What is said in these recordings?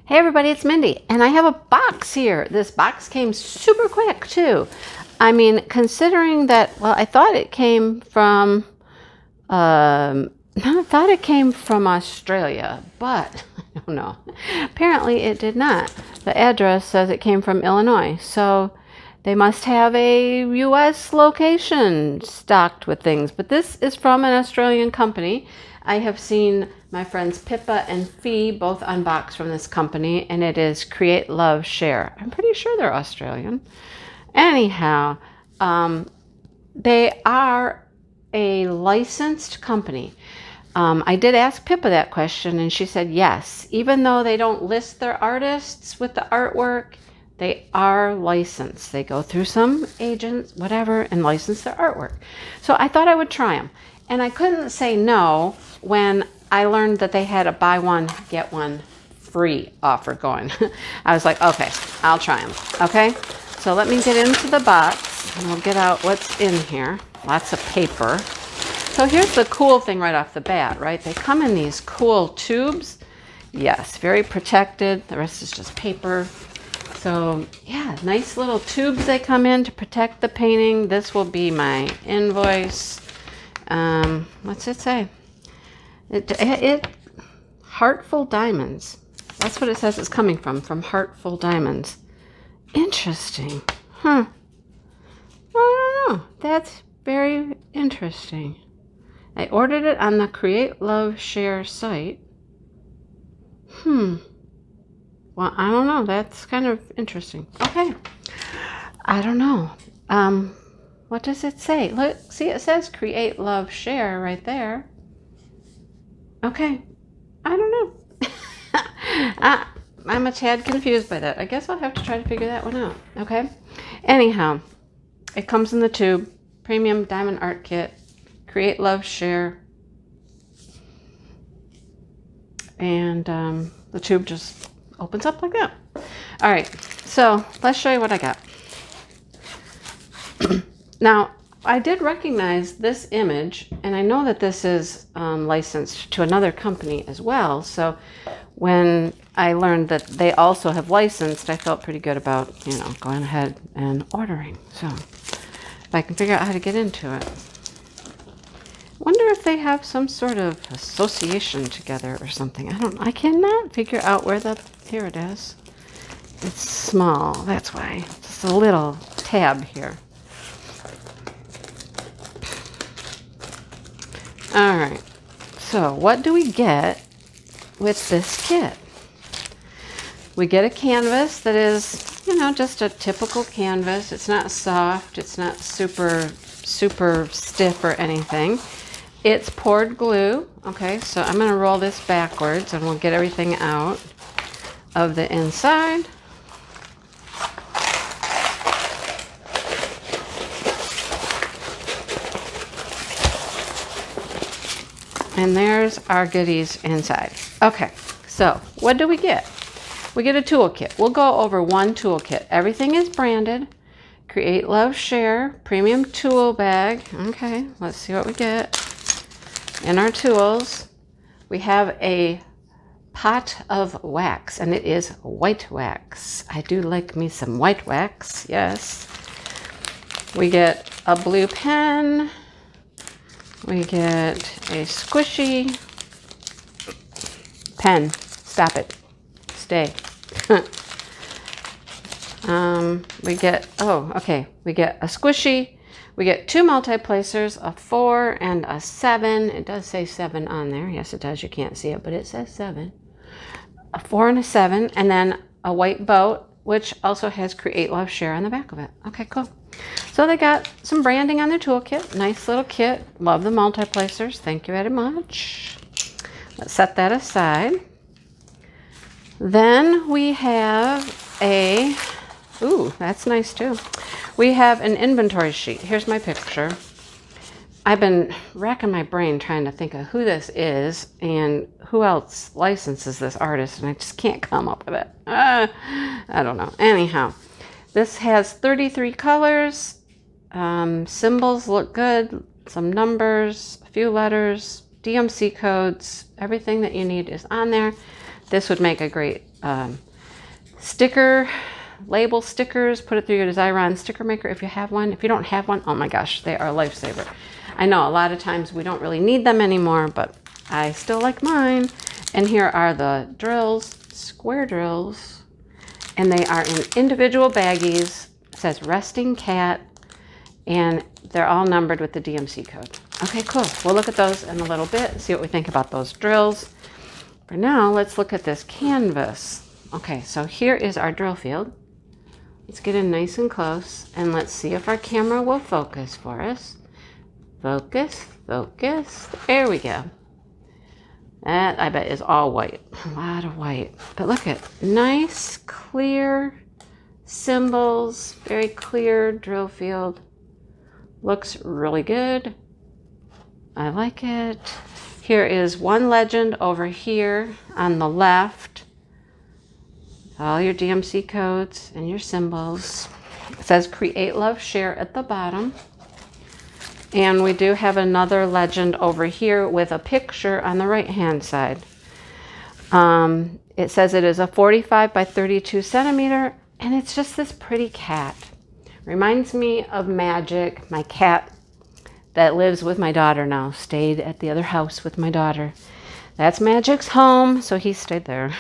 Hey everybody, it's Mindy, and I have a box here. This box came super quick too. I mean, considering that, well, I thought it came from, I thought it came from Australia, but I don't know. Apparently it did not. The address says it came from Illinois, so they must have a U.S. location stocked with things. But this is from an Australian company. I have seen my friends Pippa and Fee both unbox from this company, and it is Create, Love, Share. I'm pretty sure they're Australian. Anyhow, they are a licensed company. I did ask Pippa that question, and she said yes. Even though they don't list their artists with the artwork, they are licensed. They go through some agents, whatever, and license their artwork. So I thought I would try them. And I couldn't say no when I learned that they had a buy one, get one free offer going. I was like, okay, I'll try them. Okay, so let me get into the box and we'll get out what's in here. Lots of paper. So here's the cool thing right off the bat, right? They come in these cool tubes. Yes, very protected. The rest is just paper. So yeah, nice little tubes they come in to protect the painting. This will be my invoice. What's it say? It Heartful Diamonds. That's what it says it's coming from Heartful Diamonds. Interesting. Huh. I don't know. That's very interesting. I ordered it on the Create, Love, Share site. Well, I don't know. That's kind of interesting. Okay. I don't know. What does it say? Look, see, it says Create, Love, Share right there. Okay. I don't know. I'm a tad confused by that. I guess I'll have to try to figure that one out. Okay. Anyhow, it comes in the tube. Premium Diamond Art Kit. Create, Love, Share. And the tube just opens up like that. All right. So let's show you what I got. Now, I did recognize this image, and I know that this is licensed to another company as well. So when I learned that they also have licensed, I felt pretty good about, going ahead and ordering. So if I can figure out how to get into it. Wonder if they have some sort of association together or something. I cannot figure out where here it is. It's small, that's why. Just a little tab here. All right, so what do we get with this kit? We get a canvas that is, just a typical canvas. It's not soft, it's not super stiff or anything. It's poured glue. Okay, so I'm gonna roll this backwards and we'll get everything out of the inside. And there's our goodies inside. Okay, so what do we get? We get a toolkit. We'll go over one toolkit. Everything is branded. Create, Love, Share, premium tool bag. Okay, let's see what we get. In our tools, we have a pot of wax, and it is white wax. I do like me some white wax, yes. We get a blue pen. We get a squishy pen. Stop it. Stay. We get a squishy. We get two multi-placers, a 4 and a 7. It does say 7 on there. Yes, it does. You can't see it, but it says 7. A 4 and a 7, and then a white boat, which also has Create, Love, Share on the back of it. Okay, cool. So they got some branding on their toolkit. Nice little kit. Love the multi-placers. Thank you very much. Let's set that aside. Then we have ooh, that's nice too. We have an inventory sheet. Here's my picture. I've been racking my brain trying to think of who this is and who else licenses this artist, and I just can't come up with it. I don't know. Anyhow, this has 33 colors. Symbols look good. Some numbers, a few letters, DMC codes. Everything that you need is on there. This would make a great sticker, label stickers, put it through your Xyron sticker maker if you have one. If you don't have one, oh my gosh, they are a lifesaver. I know a lot of times we don't really need them anymore, but I still like mine. And here are the drills, square drills, and they are in individual baggies. It says resting cat, and they're all numbered with the DMC code. Okay, cool. We'll look at those in a little bit and see what we think about those drills. For now, let's look at this canvas. Okay, so here is our drill field. Let's get in nice and close, and let's see if our camera will focus for us. Focus, focus. There we go. That, I bet, is all white. A lot of white. But look at nice, clear symbols. Very clear drill field. Looks really good. I like it. Here is one legend over here on the left. All your DMC codes and your symbols. It says create, love, share at the bottom. And we do have another legend over here with a picture on the right hand side. It says it is a 45 by 32 centimeter, and it's just this pretty cat. Reminds me of Magic, my cat that lives with my daughter now. Stayed at the other house with my daughter. That's Magic's home, so he stayed there.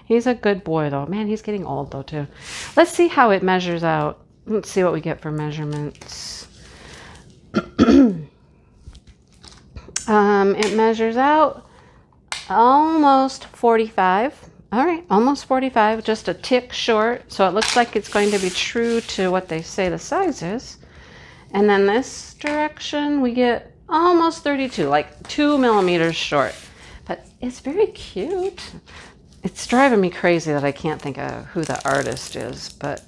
He's a good boy though. Man, he's getting old though too. Let's see how it measures out. Let's see what we get for measurements. It measures out almost 45. All right, almost 45, just a tick short. So it looks like it's going to be true to what they say the size is. And then this direction, we get almost 32, like 2 millimeters short. But it's very cute. It's driving me crazy that I can't think of who the artist is, but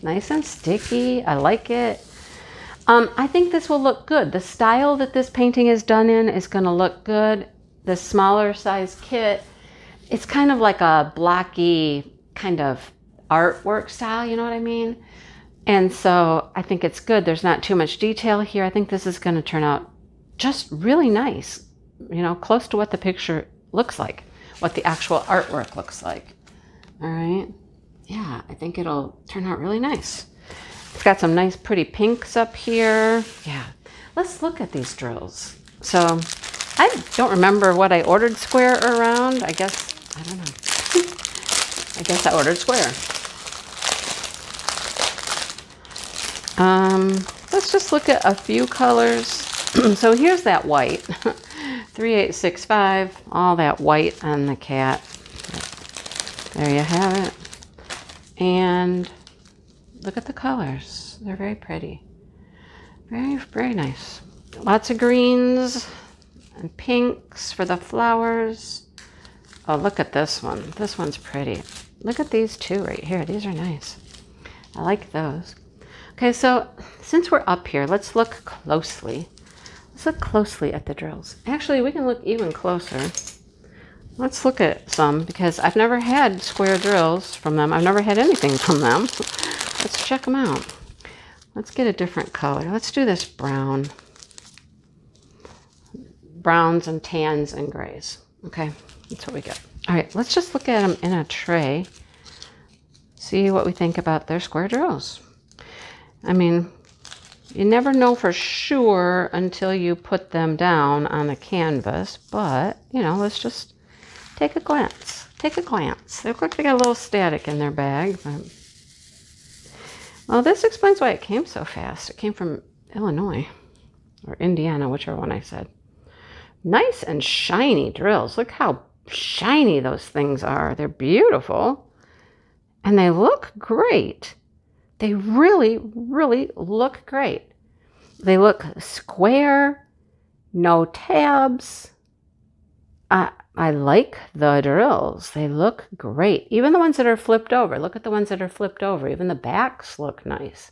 nice and sticky. I like it. I think this will look good. The style that this painting is done in is going to look good. The smaller size kit, it's kind of like a blocky kind of artwork style, you know what I mean? And so I think it's good. There's not too much detail here. I think this is going to turn out just really nice, you know, close to what the picture looks like, what the actual artwork looks like. All right. Yeah, I think it'll turn out really nice. It's got some nice pretty pinks up here. Yeah. Let's look at these drills. So I don't remember what I ordered square or round. I guess, I don't know. I guess I ordered square. Let's just look at a few colors. So here's that white. 3865, all that white on the cat. There you have it. And look at the colors. They're very pretty. Very, very nice. Lots of greens and pinks for the flowers. Oh, look at this one. This one's pretty. Look at these two right here. These are nice. I like those. Okay, so since we're up here, let's look closely. Let's look closely at the drills. Actually, we can look even closer. Let's look at some because I've never had square drills from them. I've never had anything from them. Let's check them out. Let's get a different color. Let's do this brown. Browns and tans and grays. Okay, that's what we get. All right, let's just look at them in a tray. See what we think about their square drills. I mean, you never know for sure until you put them down on the canvas, but, you know, let's just take a glance. Take a glance. They look like they got a little static in their bag. But... well, this explains why it came so fast. It came from Illinois or Indiana, whichever one I said. Nice and shiny drills. Look how shiny those things are. They're beautiful. And they look great. They really, really look great. They look square, no tabs. I like the drills. They look great. Even the ones that are flipped over. Look at the ones that are flipped over. Even the backs look nice.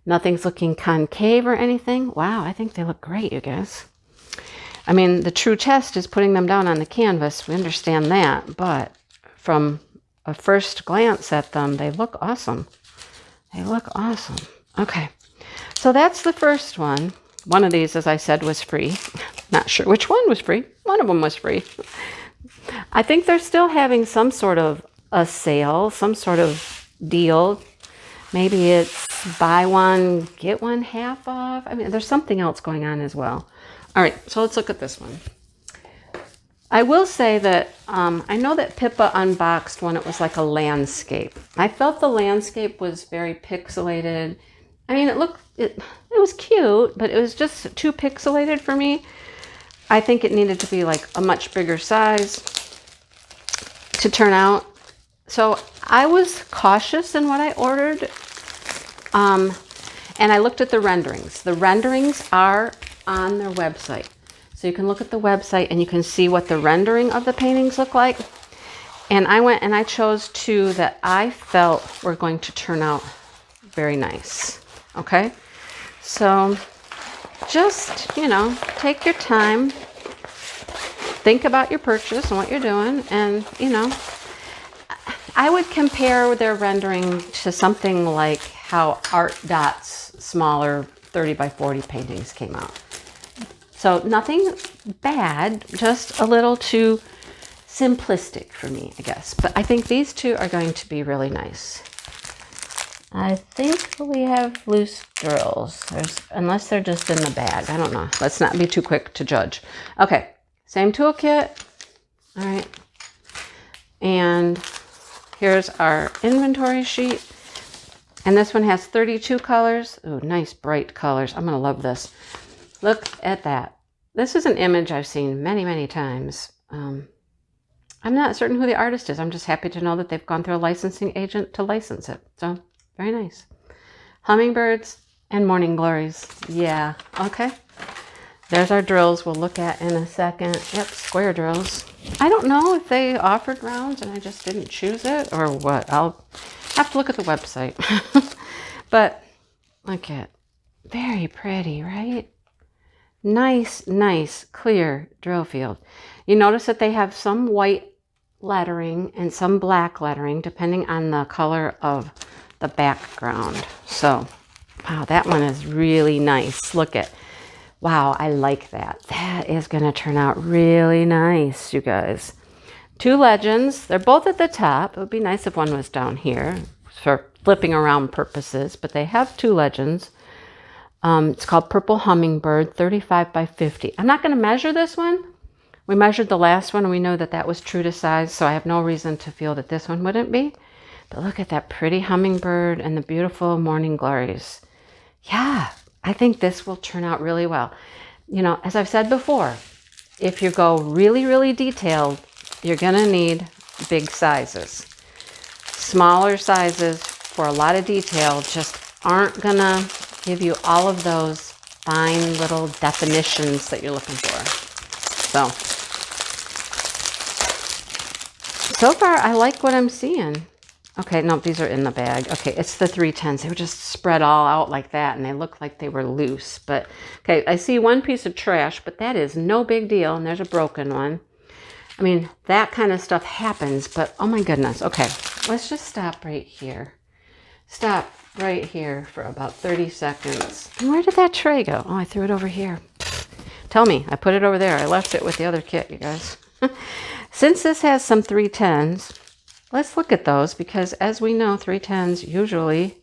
Nothing's looking concave or anything. Wow, I think they look great, you guys. I mean, the true test is putting them down on the canvas. We understand that. But from a first glance at them, they look awesome. They look awesome. Okay, so that's the first one. One of these, as I said, was free. Not sure which one was free. One of them was free. I think they're still having some sort of a sale, some sort of deal. Maybe it's buy one, get one half off. I mean, there's something else going on as well. All right, so let's look at this one. I will say that I know that Pippa unboxed when it was like a landscape. I felt the landscape was very pixelated. I mean, it was cute, but it was just too pixelated for me. I think it needed to be like a much bigger size to turn out. So I was cautious in what I ordered. And I looked at the renderings. The renderings are on their website. So you can look at the website and you can see what the rendering of the paintings look like. And I went and I chose two that I felt were going to turn out very nice. Okay? So just, you know, take your time. Think about your purchase and what you're doing. And, you know, I would compare their rendering to something like how Art Dot's smaller 30 by 40 paintings came out. So nothing bad, just a little too simplistic for me, I guess. But I think these two are going to be really nice. I think we have loose drills, unless they're just in the bag. I don't know. Let's not be too quick to judge. Okay, same toolkit. All right. And here's our inventory sheet. And this one has 32 colors. Ooh, nice bright colors. I'm going to love this. Look at that. This is an image I've seen many, many times. I'm not certain who the artist is. I'm just happy to know that they've gone through a licensing agent to license it. So, very nice. Hummingbirds and morning glories. Yeah, okay. There's our drills we'll look at in a second. Yep, square drills. I don't know if they offered rounds and I just didn't choose it or what. I'll have to look at the website. But look at, very pretty, right? Nice, nice, clear drill field. You notice that they have some white lettering and some black lettering depending on the color of the background. So, wow, that one is really nice. Look at, wow, I like that. That is going to turn out really nice, you guys. Two legends. They're both at the top. It would be nice if one was down here for flipping around purposes, but they have two legends. It's called Purple Hummingbird, 35 by 50. I'm not going to measure this one. We measured the last one and we know that that was true to size, so I have no reason to feel that this one wouldn't be. But look at that pretty hummingbird and the beautiful morning glories. Yeah, I think this will turn out really well. You know, as I've said before, if you go really, really detailed, you're going to need big sizes. Smaller sizes for a lot of detail just aren't going to give you all of those fine little definitions that you're looking for. So far, I like what I'm seeing. Okay, no, these are in the bag. Okay, it's the 310s. They were just spread all out like that, and they look like they were loose. But, okay, I see one piece of trash, but that is no big deal, and there's a broken one. I mean, that kind of stuff happens, but oh my goodness. Okay, let's just stop right here. Stop right here for about 30 seconds. And where did that tray go? Oh, I threw it over here. Tell me, I put it over there. I left it with the other kit, you guys. Since this has some 310s, let's look at those because as we know, 310s usually,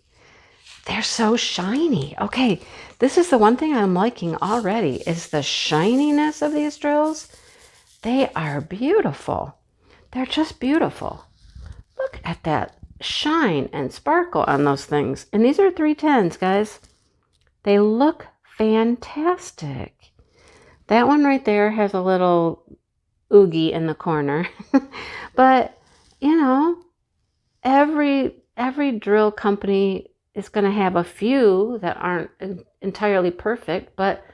they're so shiny. Okay, this is the one thing I'm liking already is the shininess of these drills. They are beautiful. They're just beautiful. Look at that shine and sparkle on those things. And these are 310s, guys. They look fantastic. That one right there has a little oogie in the corner. But, you know, every drill company is going to have a few that aren't entirely perfect, but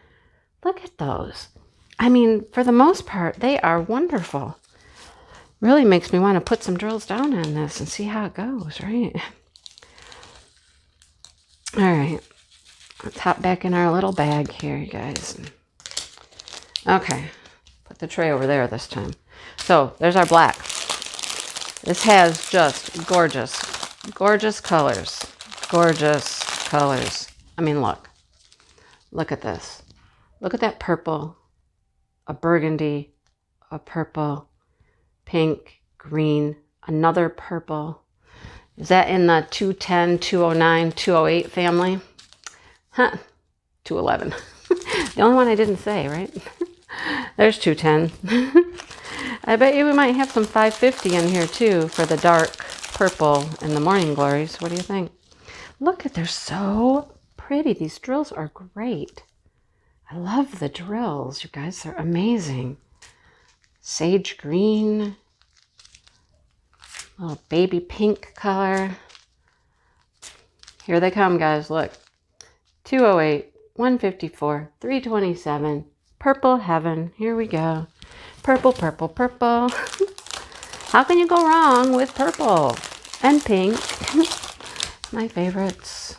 look at those. I mean, for the most part, they are wonderful. Really makes me want to put some drills down on this and see how it goes, right? All right. Let's hop back in our little bag here, you guys. Okay. Put the tray over there this time. So, there's our black. This has just gorgeous, gorgeous colors. Gorgeous colors. I mean, look. Look at this. Look at that purple. A burgundy. A purple. pink, green, another purple. Is that in the 210, 209, 208 family? Huh, 211. The only one I didn't say, right? There's 210. I bet you we might have some 550 in here too for the dark purple and the morning glories. What do you think? Look at, they're so pretty. These drills are great. I love the drills, you guys. They're amazing. Sage green. Little baby pink color. Here they come, guys. Look. 208, 154, 327. Purple heaven. Here we go. Purple, purple, purple. How can you go wrong with purple? And pink. My favorites.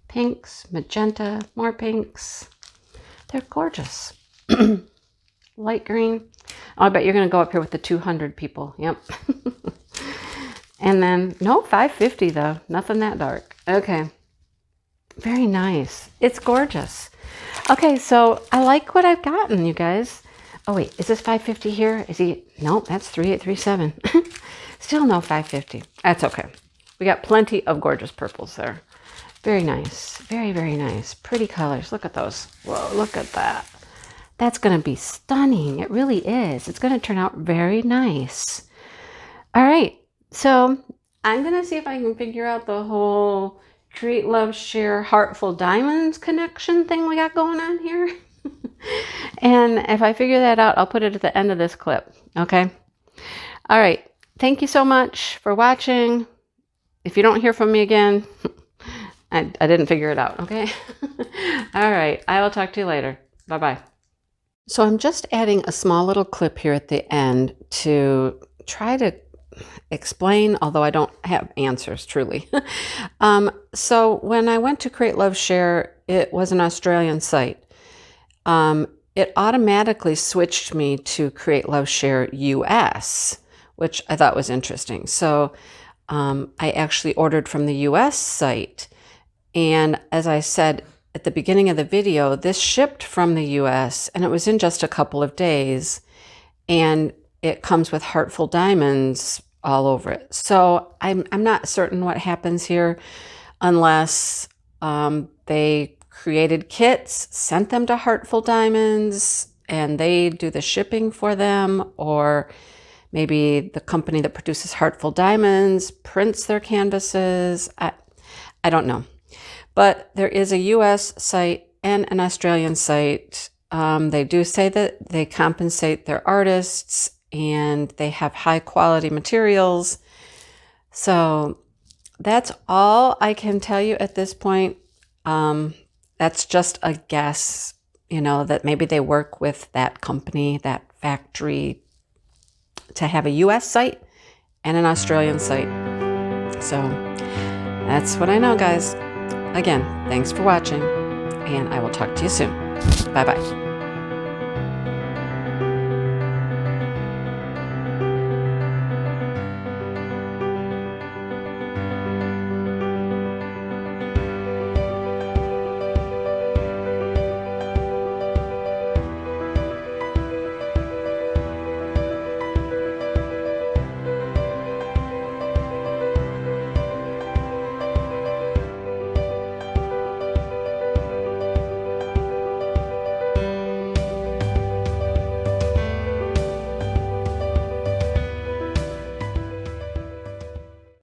Pinks, magenta, more pinks. They're gorgeous. Light green. Oh, I bet you're going to go up here with the 200 people. Yep. And then, no, 550 though. Nothing that dark. Okay. Very nice. It's gorgeous. Okay, so I like what I've gotten, you guys. Oh, wait. Is this 550 here? Is he? Nope, that's 3837. Still no 550. That's okay. We got plenty of gorgeous purples there. Very nice. Very, very nice. Pretty colors. Look at those. Whoa, look at that. That's going to be stunning. It really is. It's going to turn out very nice. All right. So I'm going to see if I can figure out the whole Create, Love, Share, Heartful Diamonds connection thing we got going on here. And if I figure that out, I'll put it at the end of this clip. Okay. All right. Thank you so much for watching. If you don't hear from me again, I didn't figure it out. Okay. All right. I will talk to you later. Bye-bye. So I'm just adding a small little clip here at the end to try to explain, although I don't have answers truly. So when I went to Create, Love, Share, it was an Australian site. It automatically switched me to Create, Love, Share US, which I thought was interesting. So I actually ordered from the US site. And as I said at the beginning of the video, this shipped from the US and it was in just a couple of days. And it comes with Heartful Diamonds all over it. So I'm not certain what happens here unless they created kits, sent them to Heartful Diamonds, and they do the shipping for them, or maybe the company that produces Heartful Diamonds prints their canvases. I don't know. But there is a US site and an Australian site. They do say that they compensate their artists and they have high quality materials. So that's all I can tell you at this point. That's just a guess, you know, that maybe they work with that company, that factory, to have a US site and an Australian site. So that's what I know, guys. Again, thanks for watching, and I will talk to you soon. Bye-bye.